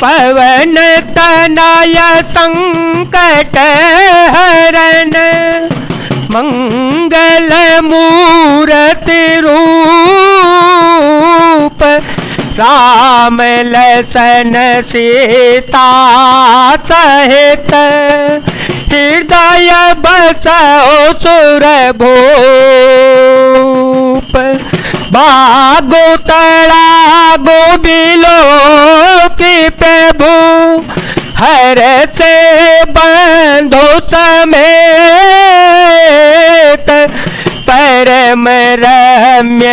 पवन तनय संकट हरण मंगल मूर्ति रूप राम लसन सीता सहित हृदय बसो सुर भूप बागो तड़ागो बिलो की प्रभु हर से बंधो समेत परम रम्य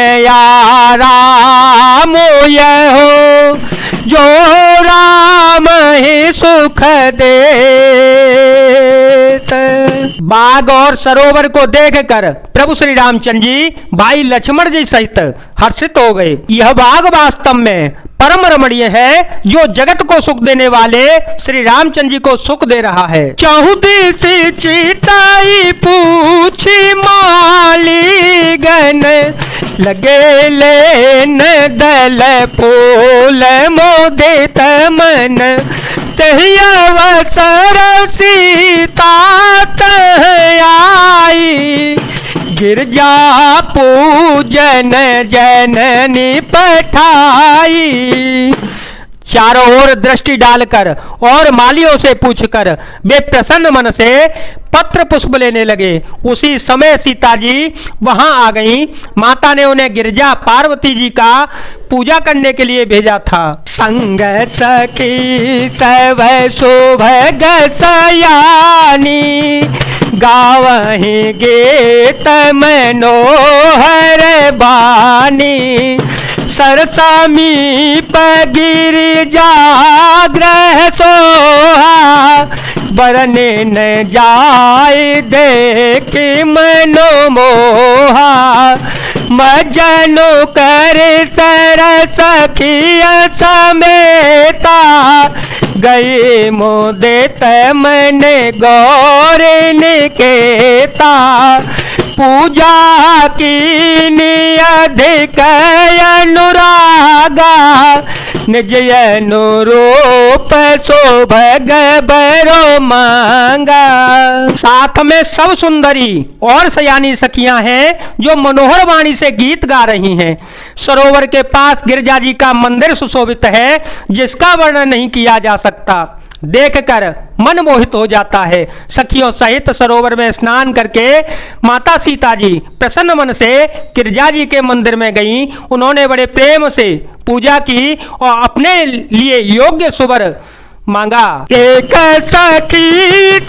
राम यहो जो राम ही सुख देत। बाग और सरोवर को देखकर प्रभु श्री रामचंद्र जी भाई लक्ष्मण जी सहित हर्षित हो गए। यह बाग वास्तव में परम रमणीय है जो जगत को सुख देने वाले श्री रामचंद्र जी को सुख दे रहा है। चहुदिश चिताई पूछी माली गण लगे लेन दल फूल मोदित मन तहि अवसर सीता तह आई गिरजा पूजन जननी पठाई। चारों ओर दृष्टि डालकर और मालियों से पूछकर वे प्रसन्न मन से पत्र पुष्प लेने लगे। उसी समय सीता जी वहां आ गईं। माता ने उन्हें गिरजा पार्वती जी का पूजा करने के लिए भेजा था। संग सखी सब शुभ गसयानी गावहि गीत मनोहर बानी सरसामी गिरिजा ग्रह सोहा बरने न जाय देखी मनोमोहा मजनु कर सर सखिय समेता गए मोदित मन गौर निकेता पूजा की अधिक अनुरागा निज अनुरूप शोभग बरो मांगा। साथ में सब सुंदरी और सयानी सखियां हैं जो मनोहर वाणी से गीत गा रही हैं। सरोवर के पास गिरजा जी का मंदिर सुशोभित है जिसका वर्णन नहीं किया जा सकता। देखकर मन मोहित हो जाता है। सखियों सहित सरोवर में स्नान करके माता सीता जी प्रसन्न मन से गिरजा जी के मंदिर में गईं। उन्होंने बड़े प्रेम से पूजा की और अपने लिए योग्य सुवर मांगा। एक सखी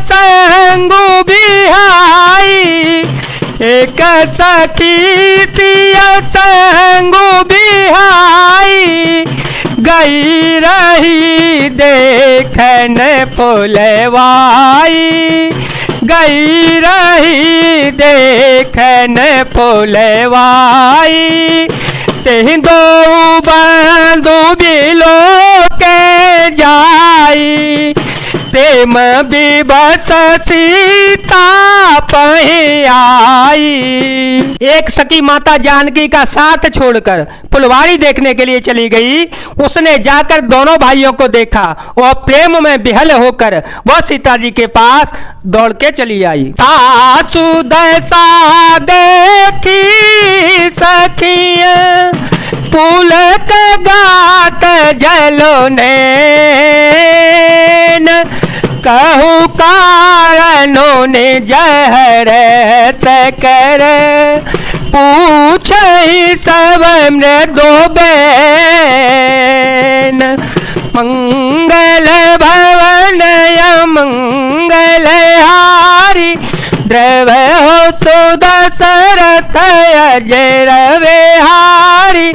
संगु बिहाई एक सखी संगु बिहाई गई रही देखन फुलवाई गई रही देखन फुलवाई दो बंधु बिलो के जाई प्रेम विवश सीता पही आई। एक सखी माता जानकी का साथ छोड़कर फुलवारी देखने के लिए चली गई। उसने जाकर दोनों भाइयों को देखा और प्रेम में विहल होकर वह सीता जी के पास दौड़ के चली आई। सासु दशा देखी सखिया पुलक गात जलो नैन कहू कारणों ने जहर कर पूछ सब दो बैन मंगल भवन मंगल हारी द्रव हो तो दशरथ अजय रविहारी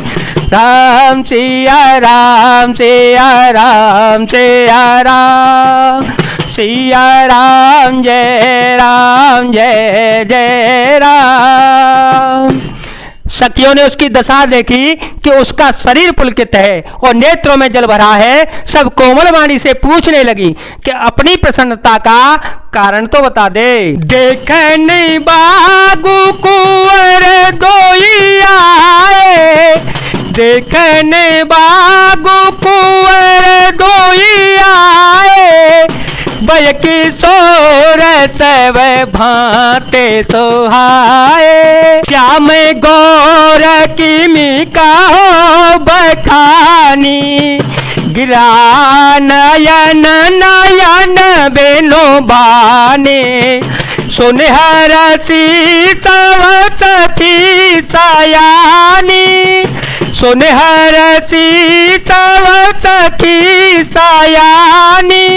राम सिया राम सिया राम सिया राम सिया राम जय जय राम। सखियों ने उसकी दशा देखी कि उसका शरीर पुलकित है और नेत्रों में जल भरा है। सब कोमल वाणी से पूछने लगी कि अपनी प्रसन्नता का कारण तो बता दे। देखने बागु कुंवर दोई आए देखने बागु कुंवर भय किशोर सब भांते सोहाए, श्याम गौर की का हो बखानी, गिरा नयन नयन बेनो बाने, सुनहर सीसव सखी सयानी, सुनहर सीसव सखी सयानी,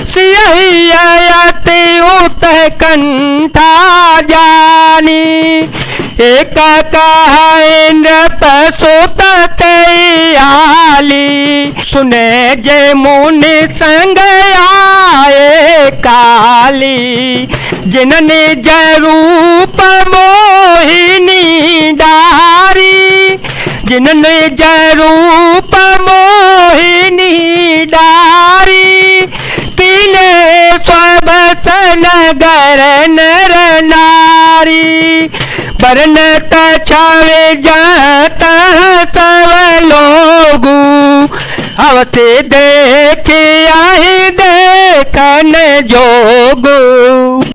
सियहियति उत कंठा जानी, एक कहे नृपसुत आली, सुने जे मुनि संग आए काली, जिनने जरूप मोहिनी डारी, जिनने जरूप मोहिनी डारी, तीने सब नगर नर नारी, बरनत छावे जाता सब लोगू, अवसे देखे आई देखन जोगू।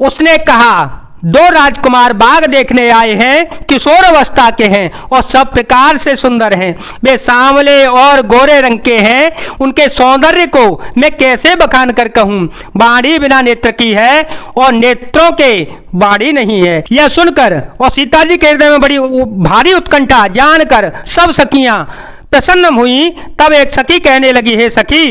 उसने कहा, दो राजकुमार बाग देखने आए हैं, किशोर अवस्था के हैं और सब प्रकार से सुंदर हैं। वे सांवले और गोरे रंग के हैं। उनके सौंदर्य को मैं कैसे बखान कर कहूँ। बाड़ी बिना नेत्र की है और नेत्रों के बाड़ी नहीं है। यह सुनकर और सीता जी के हृदय में बड़ी भारी उत्कंठा जानकर सब सखियां प्रसन्न हुई। तब एक सखी कहने लगी, हे सखी,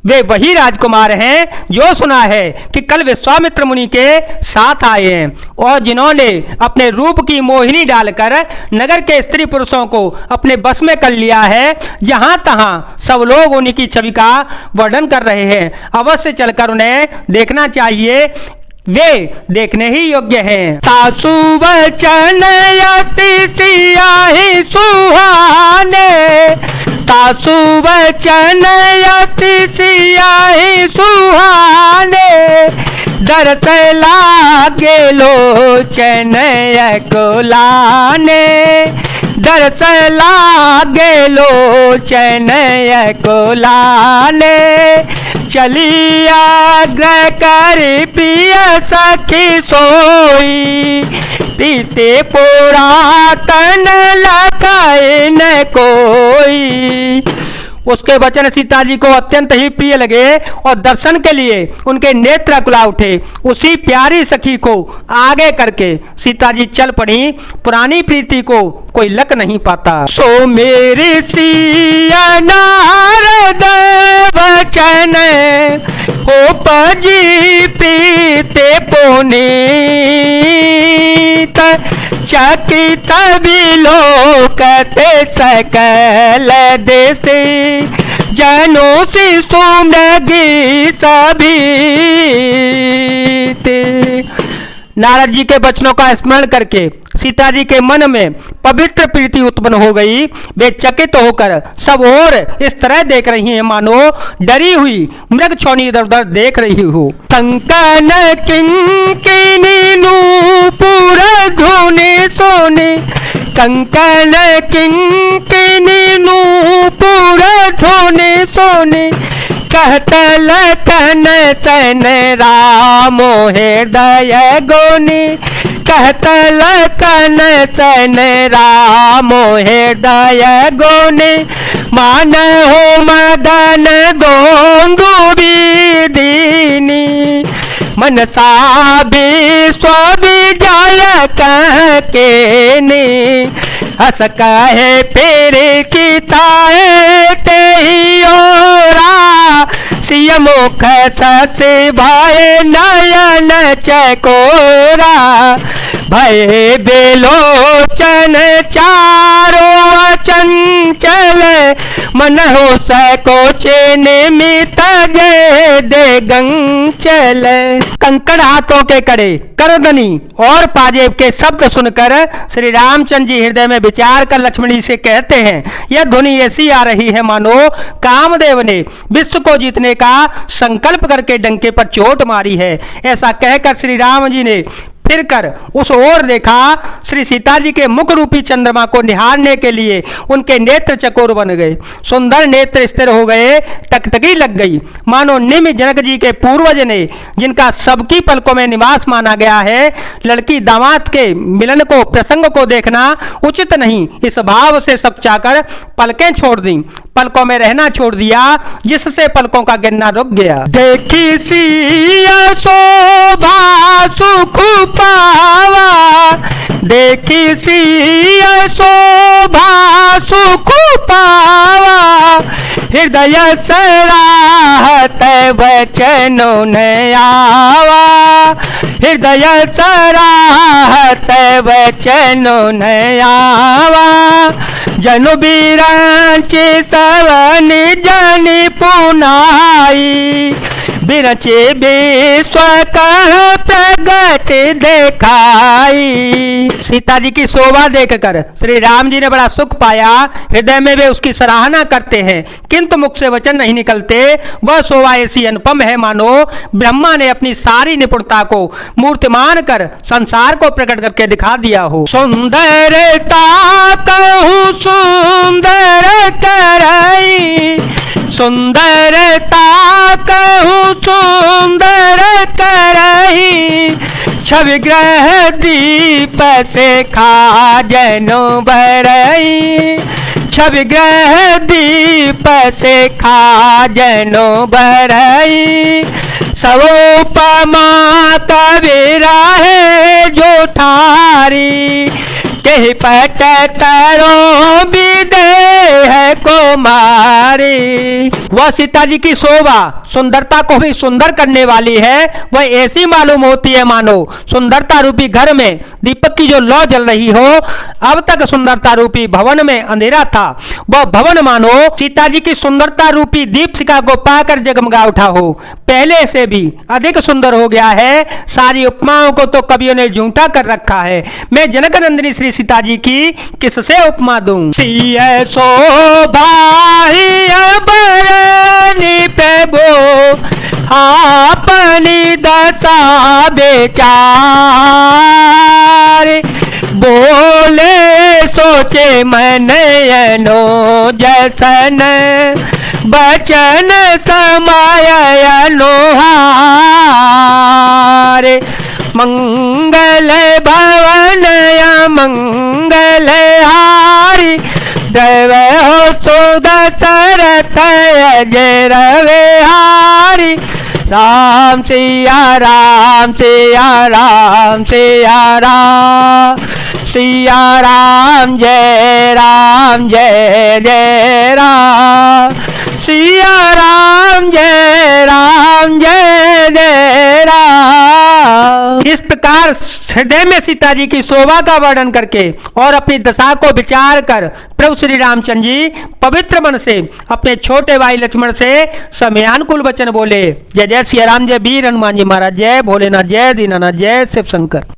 वे वही राजकुमार हैं जो सुना है कि कल विश्वामित्र मुनि के साथ आए हैं और जिन्होंने अपने रूप की मोहिनी डालकर नगर के स्त्री पुरुषों को अपने बस में कर लिया है। जहां तहां सब लोग उनकी छवि का वर्णन कर रहे हैं। अवश्य चलकर उन्हें देखना चाहिए, वे देखने ही योग्य हैं। तासु वचन अति सियाहि सुहाने, तासु वचन अति सियाहि सुहाने, दरस लागे लोचन अकुलाने, दरस लागे लोचन अकुलाने, चलिया ग्रह कर पिय सखी सोई, पीते पुरातन लखाए न कोई। उसके वचन सीता जी को अत्यंत ही प्रिय लगे और दर्शन के लिए उनके नेत्र अकुला उठे। उसी प्यारी सखी को आगे करके सीता जी चल पड़ी। पुरानी प्रीति को कोई लक नहीं पाता। सो मेरी सिया नारद वचन हो पजी पीते पुनीत, चकित विलोकते सकल देशे, जनों से सुमगी सभी। नारद जी के वचनों का स्मरण करके सीता जी के मन में पवित्र प्रीति उत्पन्न हो गई। वे चकित होकर सब ओर इस तरह देख रही हैं मानो डरी हुई मृग छौनी इधर उधर देख रही हो। कंकन किंकिनी नूपुर धुनि सोने, कंकन किंकिनी नूपुर धुनि सोने, कहत लखन सन रामो हृदय गोनी, कहत लखन सन रामो हृदय गोनी, मान हो मदन गोंगु दीनी, मनसा विश्व विजय के ने, हस कहे फिर किताए ते ओरा, सिय मुख ससे भाई नयन चकोरा, भय बेलोचन चारो चंचल, मन हो सको निमित दे गंचल। कंकड़ हाथों के कड़े, करदनी और पाजेब के शब्द सुनकर श्री रामचंद्र जी हृदय में विचार कर लक्ष्मण जी से कहते हैं, यह ध्वनि ऐसी आ रही है मानो कामदेव ने विश्व को जीतने का संकल्प करके डंके पर चोट मारी है। ऐसा कहकर श्री राम जी ने फिर कर उस ओर देखा। श्री सीता जी के मुख रूपी चंद्रमा को निहारने के लिए उनके नेत्र चकोर बन गए, सुंदर नेत्र स्थिर हो गए, टकटकी लग गई, मानो निम जनक जी के पूर्वज ने, जिनका सबकी पलकों में निवास माना गया है, लड़की दामाद के मिलन को, प्रसंग को देखना उचित नहीं, इस भाव से सब चाकर पलकें छोड़ दी, पलकों में रहना छोड़ दिया, जिससे पलकों का गिरना रुक गया। देखी सिया शोभा सुख पावा, देखी सिया शोभा सुख पावा, हृदय सराहत वचनों न आवा, हृदय सराहत वचनों न आवा, जनु बिरंचि सवन जन पुनाई, बिरंचि विश्व कह प्रगट देखाई। सीता जी की शोभा देखकर श्री राम जी ने बड़ा सुख पाया, हृदय में वे उसकी सराहना करते हैं, किंतु मुख से वचन नहीं निकलते। वह शोभा ऐसी अनुपम है मानो ब्रह्मा ने अपनी सारी निपुणता को मूर्तिमान कर संसार को प्रकट करके दिखा दिया हो। सुंदरता कहूँ सुंदर करई, सुंदरता कहूँ सुंदर करई, छवि ग्रह दीप से खाजनो बरई, छवि ग्रह दीप से खाजनो बरई, सवोपमा कबीरा है जो ठारी, कही पट करो विदेह को मारी। वह सीता जी की शोभा सुंदरता को भी सुंदर करने वाली है, वह ऐसी मालूम होती है मानो सुंदरता रूपी घर में दीपक की जो लौ जल रही हो। अब तक सुंदरता रूपी भवन में अंधेरा था, वह भवन मानो सीता जी की सुंदरता रूपी दीपशिखा को पाकर जगमगा उठा हो, पहले से भी अधिक सुंदर हो गया है। सारी उपमाओं को तो कवियों ने झूठा कर रखा है, मैं जनक नंदिनी श्री सीता जी की किससे उपमा दूं। सिय शोभा बरनी प्रभु आपनी दशा बेचार, बोले सोचे मन अनो जसन, बचन समय अनुहार, मंगल भवन मंगल हारी, देव हो सुदशरथ अजय रविहारी, राम सिया राम सिया राम सिया राम, सिया राम जय जय राम, सिया राम जय जय राम। इस प्रकार हृदय में सीता जी की शोभा का वर्णन करके और अपनी दशा को विचार कर प्रभु श्री रामचंद्र जी पवित्र मन से अपने छोटे भाई लक्ष्मण से समयानुकूल वचन बोले। जय जय सिया राम, जय वीर हनुमान जी महाराज, जय भोलेनाथ, जय दीनानाथ, जय शिव शंकर।